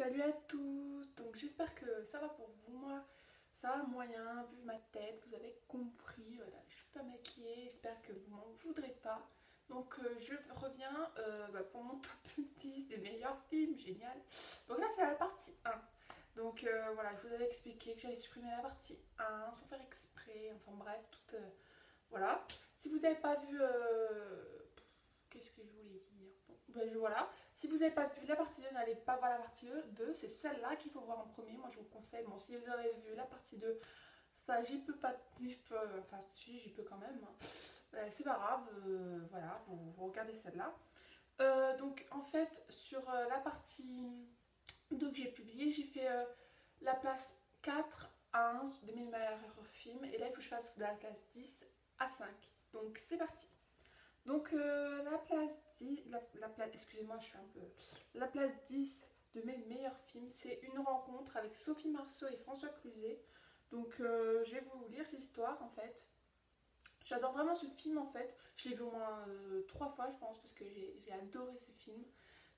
Salut à tous, donc j'espère que ça va pour vous. Moi ça va moyen, vu ma tête, vous avez compris, voilà, je suis pas maquillée, j'espère que vous m'en voudrez pas. Donc je reviens pour mon top 10 des meilleurs films, génial. Donc là c'est la partie 1. Donc voilà, je vous avais expliqué que j'avais supprimé la partie 1 sans faire exprès, enfin bref, tout, voilà. Si vous n'avez pas vu qu'est-ce que je voulais dire? Bon, voilà. Si vous n'avez pas vu la partie 2, n'allez pas voir la partie 2. C'est celle-là qu'il faut voir en premier. Moi, je vous conseille. Bon, si vous avez vu la partie 2, ça, j'y peux pas. Enfin, si, j'y peux quand même, hein. C'est pas grave. Voilà, vous regardez celle-là. Donc, en fait, sur la partie 2 que j'ai publiée, j'ai fait la place 4 à 1 de mes meilleurs films. Et là, il faut que je fasse de la classe 10 à 5. Donc, c'est parti. Donc la place 10, excusez-moi, je suis un peu... La place 10 de mes meilleurs films, c'est Une rencontre avec Sophie Marceau et François Cluzet. Donc je vais vous lire l'histoire en fait. J'adore vraiment ce film en fait. Je l'ai vu au moins 3 fois je pense parce que j'ai adoré ce film.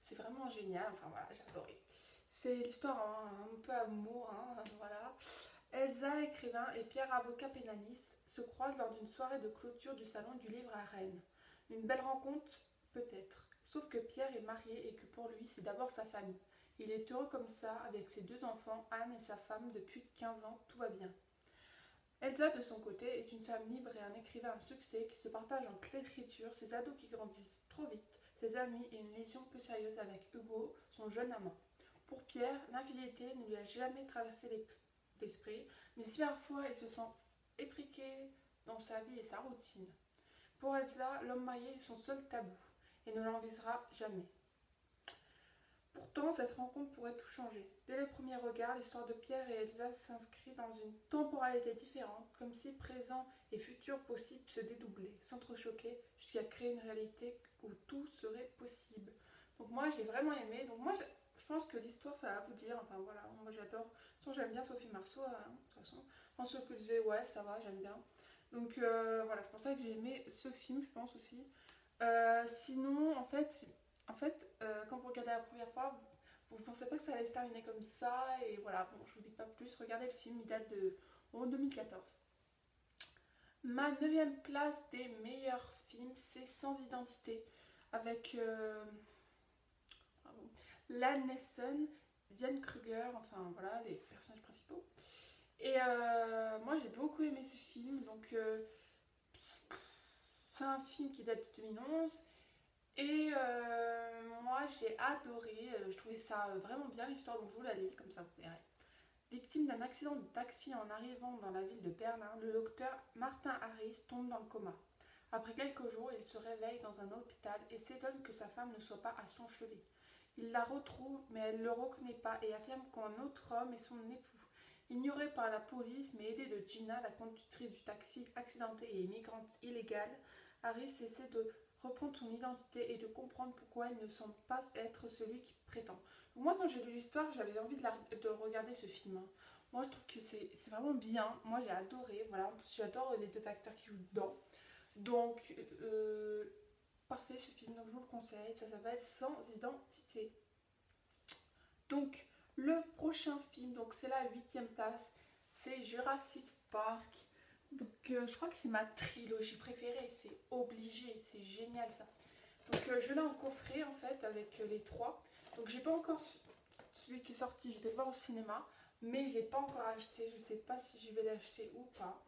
C'est vraiment génial, enfin voilà, j'ai adoré. C'est l'histoire un peu amour, hein, voilà. Elsa, écrivain, et Pierre, avocat pénaliste, se croisent lors d'une soirée de clôture du Salon du Livre à Rennes. Une belle rencontre, peut-être. Sauf que Pierre est marié et que pour lui, c'est d'abord sa famille. Il est heureux comme ça, avec ses 2 enfants, Anne et sa femme, depuis 15 ans, tout va bien. Elsa, de son côté, est une femme libre et un écrivain à succès qui se partage entre l'écriture, ses ados qui grandissent trop vite, ses amis et une liaison peu sérieuse avec Hugo, son jeune amant. Pour Pierre, l'infidélité ne lui a jamais traversé l'esprit, mais si parfois il se sent étriqué dans sa vie et sa routine. Pour Elsa, l'homme marié est son seul tabou et ne l'envisagera jamais. Pourtant, cette rencontre pourrait tout changer. Dès le premier regard, l'histoire de Pierre et Elsa s'inscrit dans une temporalité différente, comme si présent et futur possible se dédoublaient, s'entrechoquaient, jusqu'à créer une réalité où tout serait possible. Donc moi, j'ai vraiment aimé. Donc moi, je pense que l'histoire, ça va vous dire. Enfin voilà, moi j'adore. De toute façon, j'aime bien Sophie Marceau, hein, de toute façon. François Cluzet, ouais, ça va, j'aime bien. Donc voilà, c'est pour ça que j'ai aimé ce film, je pense aussi. Sinon, en fait, quand vous regardez la première fois, vous ne pensez pas que ça allait se terminer comme ça. Et voilà, bon, je vous dis pas plus. Regardez le film, il date de 2014. Ma neuvième place des meilleurs films, c'est Sans identité, avec pardon, Liam Neeson, Diane Kruger, enfin voilà, les personnages principaux. Et moi, j'ai beaucoup aimé ce film. Donc, c'est un film qui date de 2011. Et moi j'ai adoré, je trouvais ça vraiment bien l'histoire, donc je vous la lis, comme ça vous verrez. Victime d'un accident de taxi en arrivant dans la ville de Berlin, le docteur Martin Harris tombe dans le coma. Après quelques jours, il se réveille dans un hôpital et s'étonne que sa femme ne soit pas à son chevet. Il la retrouve, mais elle ne le reconnaît pas et affirme qu'un autre homme est son époux. Ignoré par la police, mais aidé de Gina, la conductrice du taxi accidentée et immigrante illégale, Harris essaie de reprendre son identité et de comprendre pourquoi il ne semble pas être celui qu'il prétend. Donc moi, quand j'ai lu l'histoire, j'avais envie de regarder ce film, hein. Moi, je trouve que c'est vraiment bien. Moi, j'ai adoré. Voilà, en plus, j'adore les 2 acteurs qui jouent dedans. Donc, parfait ce film. Donc, je vous le conseille. Ça s'appelle Sans identité. Donc, le prochain film, donc c'est la 8e place, c'est Jurassic Park. Donc, je crois que c'est ma trilogie préférée. C'est obligé. C'est génial ça. Donc je l'ai en coffret en fait avec les 3. Donc j'ai pas encore celui qui est sorti, je vais le voir au cinéma, mais je l'ai pas encore acheté, je sais pas si je vais l'acheter ou pas.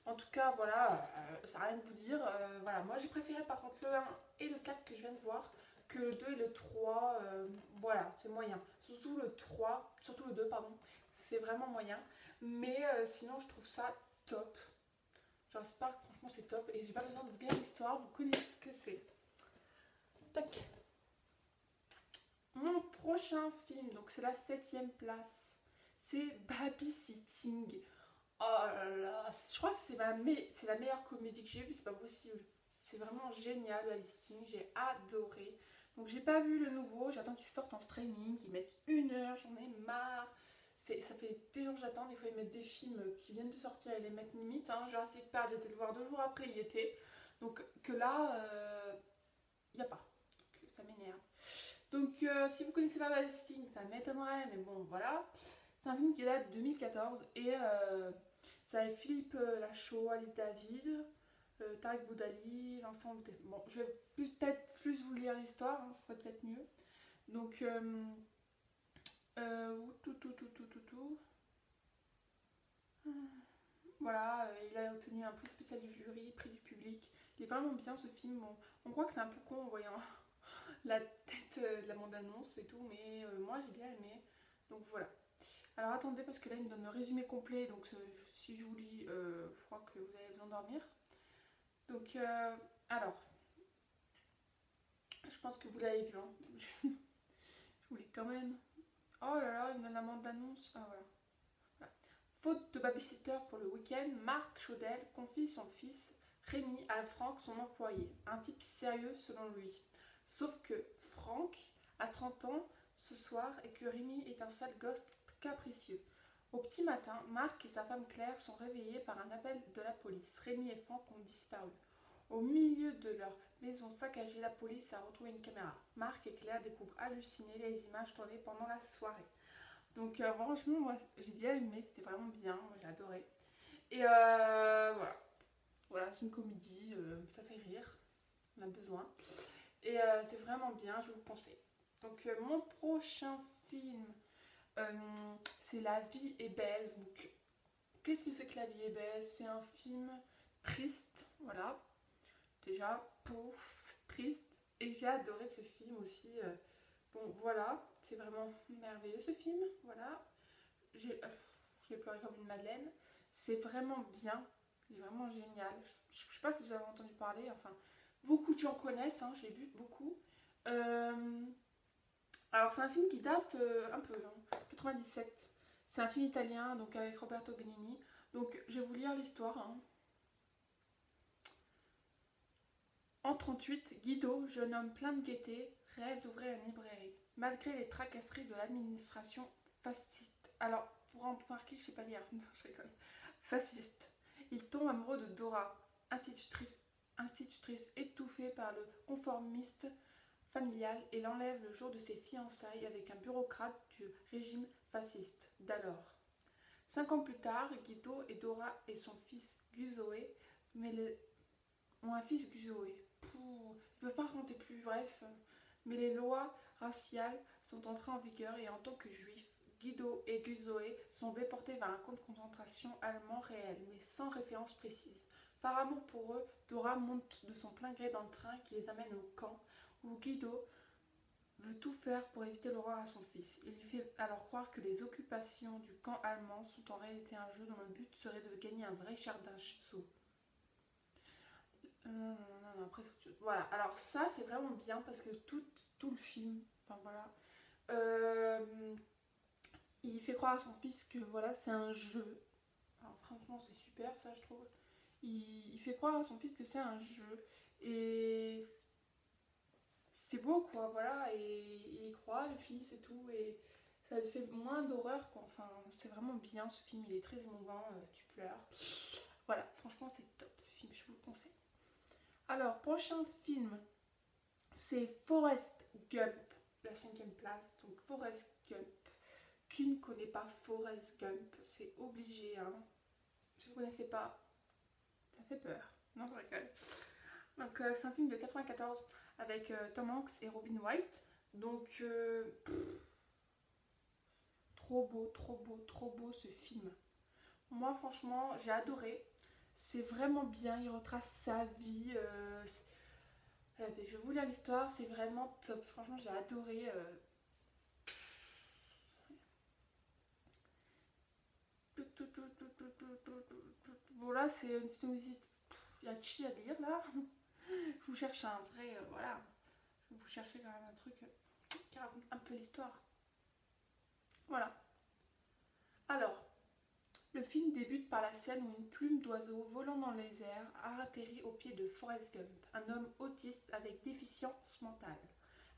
En tout cas voilà, ça n'a rien de vous dire. Voilà, moi j'ai préféré par contre le 1 et le 4 que je viens de voir que le 2 et le 3. Voilà, c'est moyen. Surtout le 3, surtout le 2 pardon, c'est vraiment moyen. Mais sinon je trouve ça top. Jurassic Park franchement c'est top et j'ai pas besoin de vous dire l'histoire, vous connaissez ce que c'est. Tac. Mon prochain film, donc c'est la 7e place, c'est Babysitting. Oh là là, je crois que c'est la meilleure comédie que j'ai vue, c'est pas possible. C'est vraiment génial, Babysitting, j'ai adoré. Donc j'ai pas vu le nouveau, j'attends qu'il sorte en streaming, qu'ils mettent 1 heure, j'en ai marre. Ça fait des jours que j'attends, des fois ils mettent des films qui viennent de sortir et les mettent limite. Hein. Jurassic Park, j'ai été le voir 2 jours après, il y était. Donc que là, il n'y a pas. Donc, ça m'énerve. Donc si vous connaissez pas Ballisting, ça m'étonnerait, mais bon voilà. C'est un film qui date de 2014 et ça avec Philippe Lachaud, Alice David, Tarek Boudali, Vincent. Bon, je vais peut-être plus vous lire l'histoire, hein, ce serait peut-être mieux. Donc, tout. Voilà, il a obtenu un prix spécial du jury, prix du public. Il est vraiment bien ce film. Bon, on croit que c'est un peu con en voyant la tête de la bande-annonce et tout, mais moi j'ai bien aimé. Donc voilà. Alors attendez, parce que là il me donne le résumé complet, donc si je vous lis, je crois que vous allez vous endormir. Donc, alors, je pense que vous l'avez vu, hein. Je voulais quand même. Oh là là, il me donne la bande-annonce. Ah voilà. Voilà. Faute de babysitter pour le week-end, Marc Chaudel confie son fils Rémi à Franck, son employé. Un type sérieux selon lui. Sauf que Franck a 30 ans ce soir et que Rémi est un sale gosse capricieux. Au petit matin, Marc et sa femme Claire sont réveillés par un appel de la police. Rémi et Franck ont disparu. Au milieu de leur maison saccagée, la police a retrouvé une caméra. Marc et Claire découvrent hallucinés les images tournées pendant la soirée. Donc franchement, moi j'ai bien aimé, c'était vraiment bien, moi j'ai adoré. Et voilà, voilà c'est une comédie, ça fait rire, on a besoin. Et c'est vraiment bien, je vous le conseille. Donc mon prochain film, c'est La vie est belle. Donc qu'est-ce que c'est que La vie est belle? C'est un film triste, voilà. Déjà, pouf, triste. Et j'ai adoré ce film aussi. Bon, voilà, c'est vraiment merveilleux ce film. Voilà, j'ai pleuré comme une madeleine. C'est vraiment bien, il est vraiment génial. Je sais pas si vous avez entendu parler, enfin, beaucoup de gens connaissent, hein, je l'ai vu beaucoup. Euh, alors, c'est un film qui date un peu, hein, 97. C'est un film italien, donc avec Roberto Benigni. Donc, je vais vous lire l'histoire, hein. En 38, Guido, jeune homme plein de gaieté, rêve d'ouvrir une librairie, malgré les tracasseries de l'administration fasciste. Alors, pour en remarquer, je sais pas lire, non, je rigole. Fasciste. Il tombe amoureux de Dora, institutrice étouffée par le conformiste familial, et l'enlève le jour de ses fiançailles avec un bureaucrate du régime fasciste d'alors. 5 ans plus tard, Guido et Dora et son fils Guzoé ont un fils Guzoé. Je ne peux pas raconter plus, bref. Mais les lois raciales sont entrées en vigueur et en tant que juifs, Guido et Guzoé sont déportés vers un camp de concentration allemand réel, mais sans référence précise. Par amour pour eux, Dora monte de son plein gré dans le train qui les amène au camp, où Guido veut tout faire pour éviter l'horreur à son fils. Il lui fait alors croire que les occupations du camp allemand sont en réalité un jeu dont le but serait de gagner un vrai char d'assaut. Non, après c'est autre chose. Voilà, alors ça c'est vraiment bien parce que tout le film, enfin voilà, il fait croire à son fils que voilà c'est un jeu. Alors franchement c'est super ça je trouve. Il fait croire à son fils que c'est un jeu et c'est beau quoi, voilà, et il y croit le fils et tout et ça lui fait moins d'horreur quoi. Enfin c'est vraiment bien ce film, il est très émouvant, tu pleures. Voilà, franchement c'est top ce film, je vous le conseille. Alors, prochain film, c'est Forrest Gump, la 5e place. Donc, Forrest Gump. Qui ne connaît pas Forrest Gump? C'est obligé, hein. Si vous ne connaissez pas, ça fait peur. Non, je rigole. Donc, c'est un film de 94 avec Tom Hanks et Robin Wright. Donc, trop beau, trop beau, trop beau ce film. Moi, franchement, j'ai adoré. C'est vraiment bien, il retrace sa vie. Je vais vous lire l'histoire, c'est vraiment top. Franchement, j'ai adoré. Bon, là, c'est une sinusite. Il y a chi à lire là. Je vous cherche un vrai. Voilà. Je vais vous chercher quand même un truc qui raconte un peu l'histoire. Voilà. Alors, le film débute par la scène où une plume d'oiseau volant dans les airs a atterri au pied de Forrest Gump, un homme autiste avec déficience mentale.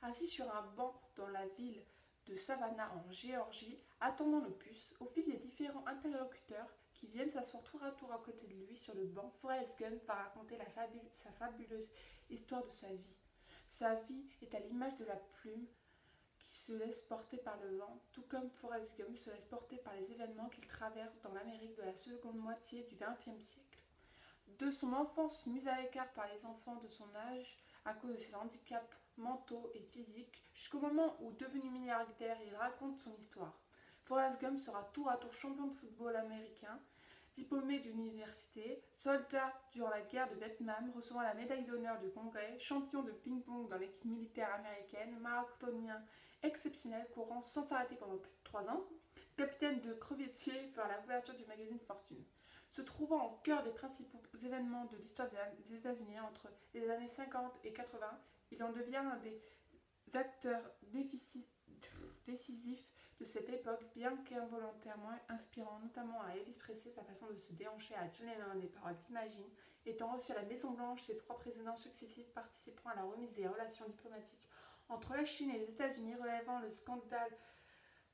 Assis sur un banc dans la ville de Savannah en Géorgie, attendant le bus, au fil des différents interlocuteurs qui viennent s'asseoir tour à tour à côté de lui sur le banc, Forrest Gump va raconter sa fabuleuse histoire de sa vie. Sa vie est à l'image de la plume qui se laisse porter par le vent, tout comme Forrest Gump se laisse porter par les événements qu'il traverse dans l'Amérique de la seconde moitié du XXe siècle. De son enfance mise à l'écart par les enfants de son âge à cause de ses handicaps mentaux et physiques, jusqu'au moment où, devenu milliardaire, il raconte son histoire. Forrest Gump sera tour à tour champion de football américain, diplômé d'université, soldat durant la guerre de Vietnam, recevant la médaille d'honneur du Congrès, champion de ping-pong dans l'équipe militaire américaine, marathonien exceptionnel courant sans s'arrêter pendant plus de 3 ans, capitaine de crevettier vers la couverture du magazine Fortune. Se trouvant au cœur des principaux événements de l'histoire des États-Unis entre les années 50 et 80, il en devient un des acteurs décisifs de cette époque, bien qu'involontairement inspirant notamment à Elvis Presley sa façon de se déhancher, à John Lennon les paroles d'Imagine, étant reçu à la Maison Blanche, ses 3 présidents successifs participant à la remise des relations diplomatiques entre la Chine et les États-Unis, relevant le scandale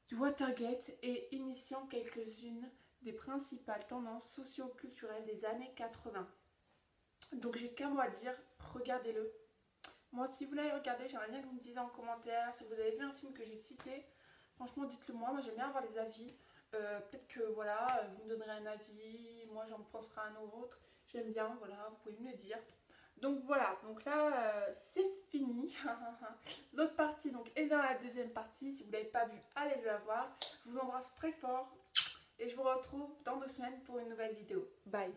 du Watergate et initiant quelques-unes des principales tendances socio-culturelles des années 80. Donc j'ai qu'un mot à dire, regardez-le. Moi, si vous l'avez regardé, j'aimerais bien que vous me disiez en commentaire si vous avez vu un film que j'ai cité. Franchement, dites-le moi. Moi, j'aime bien avoir les avis. Peut-être que voilà, vous me donnerez un avis. Moi, j'en penserai un autre. J'aime bien, voilà, vous pouvez me le dire. Donc voilà, donc là, c'est fini. L'autre partie donc, est dans la deuxième partie. Si vous ne l'avez pas vu, allez le voir. Je vous embrasse très fort. Et je vous retrouve dans 2 semaines pour une nouvelle vidéo. Bye.